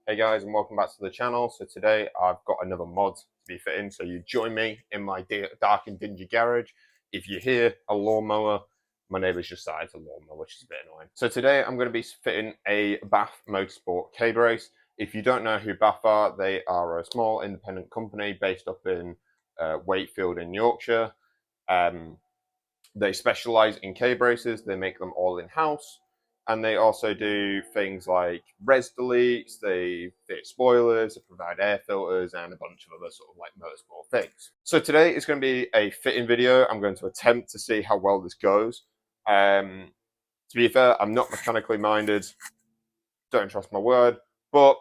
Hey guys, and welcome back to the channel. So today I've got another mod to be fitting, so you join me in my dark and dingy garage. If you hear a lawnmower, my neighbour's just started a lawnmower, which is a bit annoying. So today I'm going to be fitting a BAF Motorsport K-brace. If you don't know who BAF are, they are a small independent company based up in Wakefield in Yorkshire. They specialise in K-braces, they make them all in-house. And they also do things like res deletes, they fit spoilers, they provide air filters, and a bunch of other sort of like motorsport things. So today is going to be a fitting video. I'm going to attempt to see how well this goes. To be fair, I'm not mechanically minded, don't trust my word, but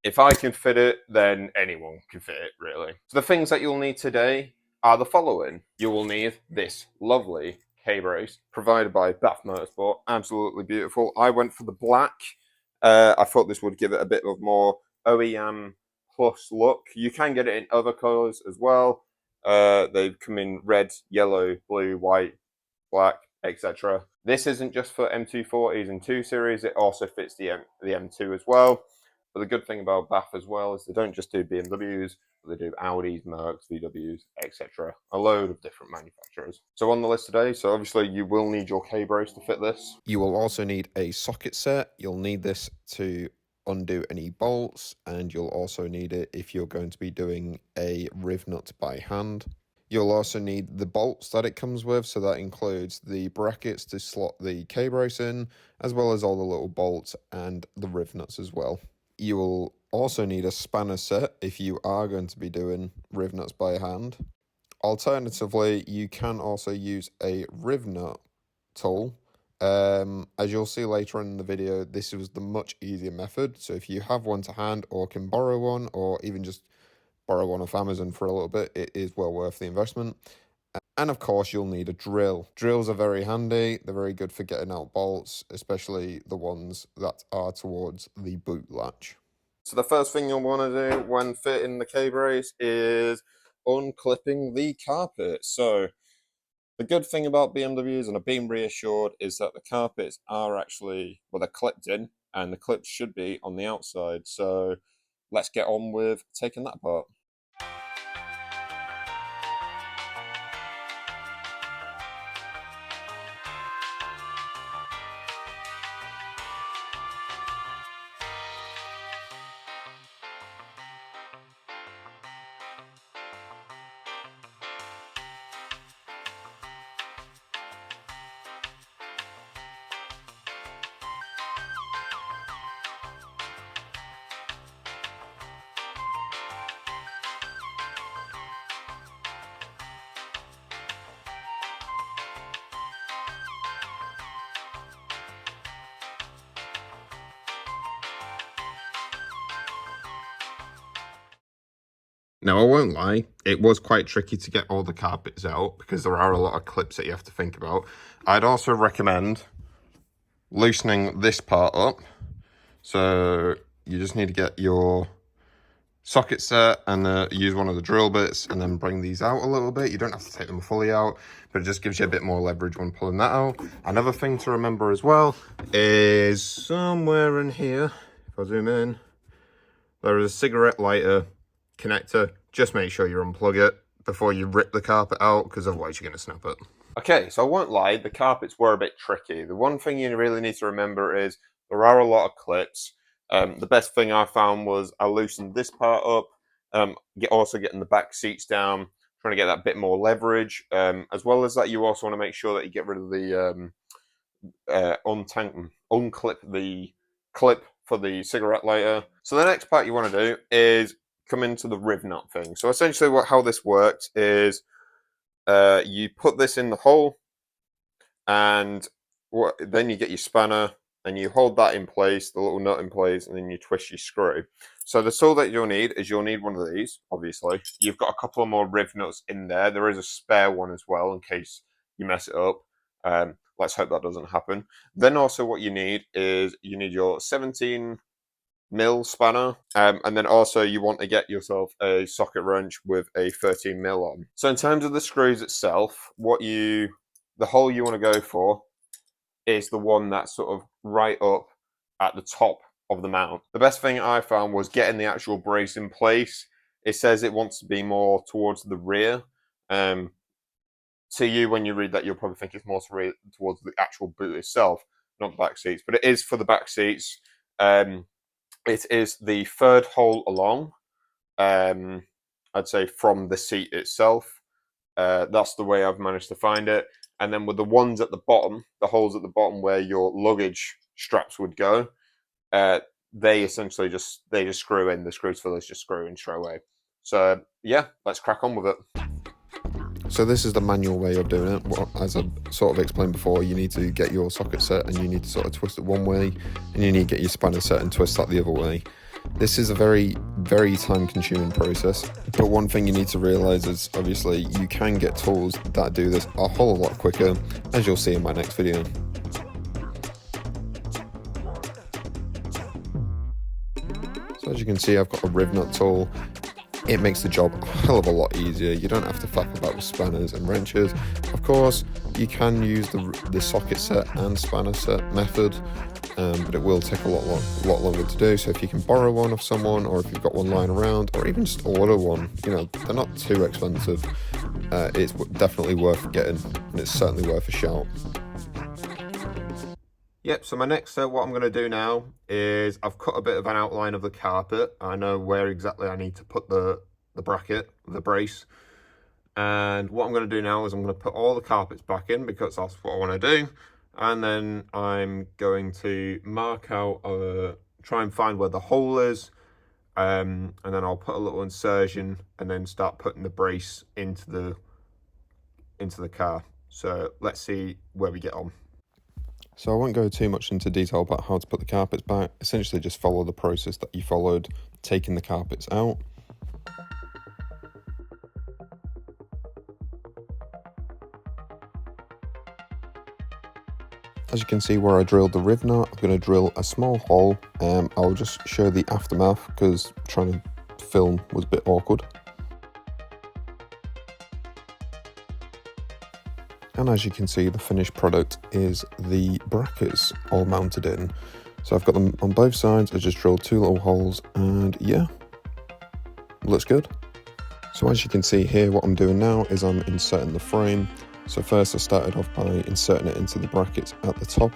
if I can fit it, then anyone can fit it, really. So the things that you'll need today are the following. You will need this lovely K-brace provided by BAF Motorsport. Absolutely beautiful. I went for the black. I thought this would give it a bit of more OEM plus look. You can get it in other colours as well. They come in red, yellow, blue, white, black, etc. This isn't just for M240s and 2 Series. It also fits the M2 as well. But the good thing about BAF as well is they don't just do BMWs, but they do Audis, Mercs, VWs, etc. A load of different manufacturers. So on the list today, so obviously you will need your K-brace to fit this. You will also need a socket set. You'll need this to undo any bolts, and you'll also need it if you're going to be doing a riv nut by hand. You'll also need the bolts that it comes with, so that includes the brackets to slot the K-brace in, as well as all the little bolts and the riv nuts as well. You will also need a spanner set if you are going to be doing riv nuts by hand. Alternatively, you can also use a riv nut tool. As you'll see later on in the video, this was the much easier method. So if you have one to hand or can borrow one, or even just borrow one off Amazon for a little bit, it is well worth the investment. And of course, you'll need a drill. Drills are very handy. They're very good for getting out bolts, especially the ones that are towards the boot latch. So the first thing you'll want to do when fitting the K-brace is unclipping the carpet. So the good thing about BMWs, and I've been reassured, is that the carpets are actually, well, they're clipped in, and the clips should be on the outside. So let's get on with taking that apart. Now, I won't lie, it was quite tricky to get all the carpets out because there are a lot of clips that you have to think about. I'd also recommend loosening this part up. So you just need to get your socket set and use one of the drill bits and then bring these out a little bit. You don't have to take them fully out, but it just gives you a bit more leverage when pulling that out. Another thing to remember as well is somewhere in here, if I zoom in, there is a cigarette lighter connector. Just make sure you unplug it before you rip the carpet out, because otherwise you're going to snap it. Okay, so I won't lie, the carpets were a bit tricky. The one thing you really need to remember is there are a lot of clips. The best thing I found was I loosened this part up, also getting the back seats down, trying to get that bit more leverage. As well as that, you also want to make sure that you get rid of the unclip the clip for the cigarette lighter. So the next part you want to do is come into the riv nut thing. So essentially how this works is you put this in the hole, and then you get your spanner and you hold that in place, the little nut in place, and then you twist your screw. So the tool that you'll need one of these, obviously. You've got a couple of more riv nuts in there. There is a spare one as well in case you mess it up. Let's hope that doesn't happen. Then also what you need is your 17 mil spanner, and then also you want to get yourself a socket wrench with a 13 mil on. So in terms of the screws itself, the hole you want to go for is the one that's sort of right up at the top of the mount. The best thing I found was getting the actual brace in place. It says it wants to be more towards the rear. To you, when you read that, you'll probably think it's more towards the actual boot itself, not the back seats. But it is for the back seats. It is the third hole along. I'd say from the seat itself. That's the way I've managed to find it. And then with the ones at the bottom, the holes at the bottom where your luggage straps would go, they essentially just screw in. The screws for those just screw in straight away. So yeah, let's crack on with it. So this is the manual way of doing it. Well, as I sort of explained before, you need to get your socket set and you need to sort of twist it one way, and you need to get your spanner set and twist that the other way. This is a very, very time consuming process, but one thing you need to realise is obviously you can get tools that do this a whole lot quicker, as you'll see in my next video. So as you can see, I've got a riv nut tool. It makes the job a hell of a lot easier. You don't have to faff about with spanners and wrenches. Of course, you can use the socket set and spanner set method, but it will take a lot longer to do. So if you can borrow one of someone, or if you've got one lying around, or even just order one, you know, they're not too expensive. It's definitely worth getting, and it's certainly worth a shout. Yep, so my next what I'm going to do now is I've cut a bit of an outline of the carpet. I know where exactly I need to put the bracket, the brace. And what I'm going to do now is I'm going to put all the carpets back in because that's what I want to do. And then I'm going to mark out, try and find where the hole is. And then I'll put a little insertion and then start putting the brace into the car. So let's see where we get on. So I won't go too much into detail about how to put the carpets back. Essentially just follow the process that you followed taking the carpets out. As you can see where I drilled the riv nut, I'm going to drill a small hole. I'll just show the aftermath because trying to film was a bit awkward. And as you can see, the finished product is the brackets all mounted in. So I've got them on both sides. I just drilled 2 little holes and yeah, looks good. So as you can see here, what I'm doing now is I'm inserting the frame. So first I started off by inserting it into the brackets at the top.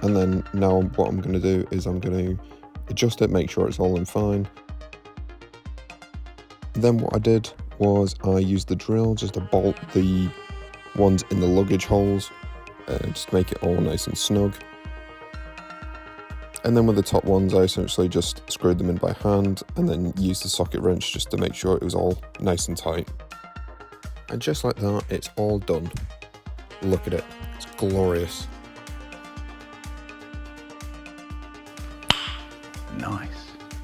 And then now what I'm going to do is I'm going to adjust it, make sure it's all in fine. Then what I did was I used the drill just to bolt the ones in the luggage holes, just to make it all nice and snug. And then with the top ones, I essentially just screwed them in by hand and then used the socket wrench just to make sure it was all nice and tight. And just like that, it's all done. Look at it, it's glorious. Nice.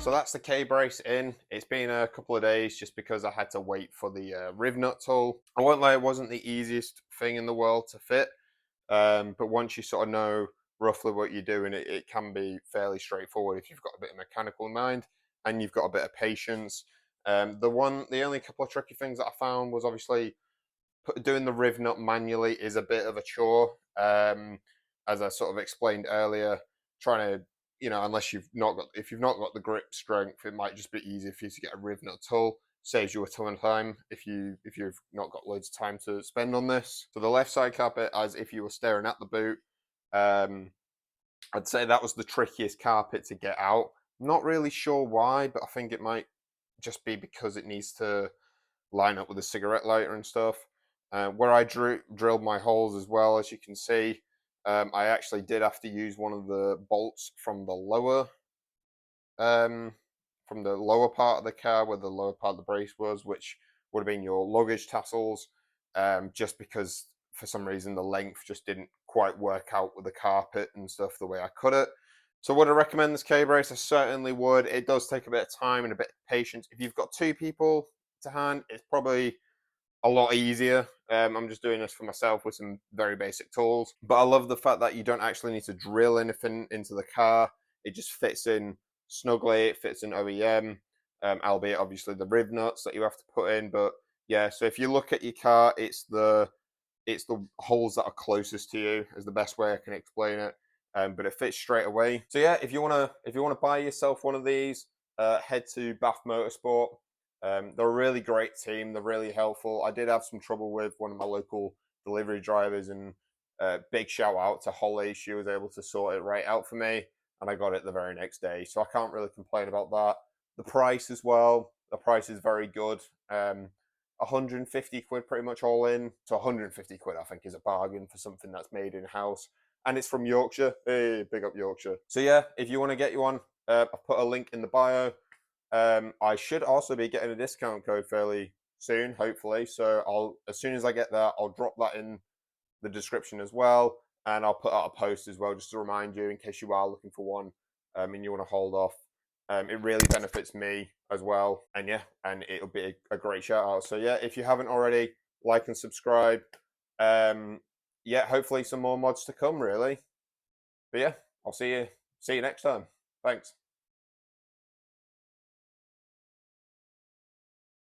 So that's the K-brace in. It's been a couple of days just because I had to wait for the riv nut tool. I won't lie, it wasn't the easiest thing in the world to fit. But once you sort of know roughly what you're doing, it can be fairly straightforward if you've got a bit of mechanical mind and you've got a bit of patience. The only couple of tricky things that I found was obviously doing the riv nut manually is a bit of a chore. As I sort of explained earlier, trying to, you know, if you've not got the grip strength, it might just be easier for you to get a riv nut tool. Saves you a ton of time if you've not got loads of time to spend on this. So the left side carpet, as if you were staring at the boot, I'd say that was the trickiest carpet to get out. Not really sure why, but I think it might just be because it needs to line up with the cigarette lighter and stuff. Where I drilled my holes as well, as you can see, I actually did have to use one of the bolts from the lower part of the car, where the lower part of the brace was, which would have been your luggage tassels, just because for some reason the length just didn't quite work out with the carpet and stuff the way I cut it. So would I recommend this K-brace? I certainly would. It does take a bit of time and a bit of patience. If you've got 2 people to hand, it's probably a lot easier. I'm just doing this for myself with some very basic tools. But I love the fact that you don't actually need to drill anything into the car. It just fits in snugly, it fits in OEM, albeit obviously the riv nuts that you have to put in. But yeah, so if you look at your car, it's the holes that are closest to you is the best way I can explain it. but it fits straight away. So yeah, if you wanna buy yourself one of these, head to BAF Motorsport. They're a really great team. They're really helpful. I did have some trouble with one of my local delivery drivers, and big shout out to Holly. She was able to sort it right out for me, and I got it the very next day. So I can't really complain about that. The price as well. The price is very good. 150 quid pretty much all in. So 150 quid I think is a bargain for something that's made in house, and it's from Yorkshire. Hey, big up Yorkshire. So yeah, if you want to get you one, I've put a link in the bio. I should also be getting a discount code fairly soon, hopefully. So as soon as I get that, I'll drop that in the description as well, and I'll put out a post as well just to remind you in case you are looking for one, and you want to hold off. It really benefits me as well, and yeah, and it'll be a great shout out. So yeah, if you haven't already, like and subscribe. Yeah, hopefully some more mods to come, really. But yeah, I'll see you next time. Thanks.